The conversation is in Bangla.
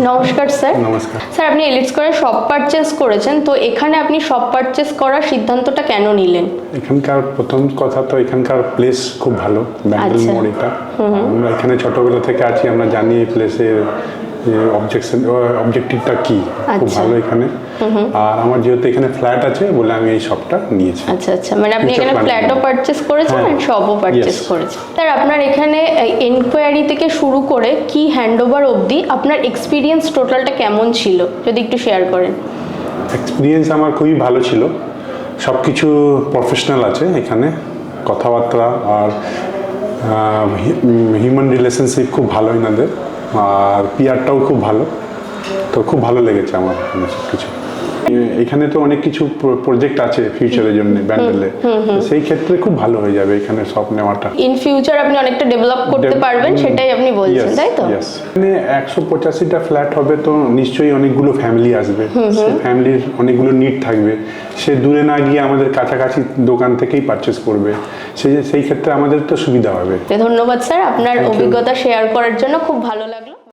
নমস্কার স্যার। নমস্কার স্যার, আপনি এলিট স্কোয়ারে শপ পারচেস করেছেন, তো এখানে আপনি শপ পারচেস করার সিদ্ধান্তটা কেন নিলেন? এখানকার প্রথম কথা তো এখানকার প্লেস খুব ভালো, ব্যান্ডেল আচ্ছা। মোড় এটা। আমরা এখানে ছোটবেলা থেকে আছি, আমরা জানি এই প্লেসের অবজেক্টিভটা কি, খুব আচ্ছা। ভালো এখানে। আর আমার যেহেতু এখানে ফ্ল্যাট আছে বলে আমি এই শপটা নিয়েছি। আচ্ছা আচ্ছা, মানে আপনি Future এখানে planning। ফ্ল্যাটও পারচেস করেছেন হ্যাঁ। আর শপও পারচেস Yes। করেছেন। স্যার, আপনার এখানে এনকোয়ারি থেকে শুরু করে কি হ্যান্ডওভার অবধি আপনার এক্সপিরিয়েন্স টোটালটা কেমন ছিল, যদি একটু শেয়ার করেন। এক্সপিরিয়েন্স আমার খুবই ভালো ছিল, সব কিছু প্রফেশনাল আছে এখানে, কথাবার্তা আর হিউম্যান রিলেশনশিপ খুব ভালো এনাদের, আর পিআরটাও খুব ভালো। তো খুব ভালো লেগেছে আমার এখানে সব কিছু। এখানে তো অনেক কিছু প্রজেক্ট আছে ফিউচারের জন্য ব্যান্ডেলে, সেই ক্ষেত্রে খুব ভালো হয়ে যাবে এখানে সব নেওয়াটা। ইন ফিউচার আপনি অনেকটা ডেভেলপ করতে পারবেন, সেটাই আপনি বলছেন, তাই তো? এখানে 185টা ফ্ল্যাট হবে, তো নিশ্চয়ই অনেকগুলো ফ্যামিলি আসবে, ফ্যামিলির অনেকগুলো নিড থাকবে, সে দূরে না গিয়ে আমাদের কাছাকাছি দোকান থেকেই পারচেস করবে, সেই ক্ষেত্রে আমাদের তো সুবিধা হবে। ধন্যবাদ স্যার, আপনার অভিজ্ঞতা শেয়ার করার জন্য খুব ভালো লাগলো।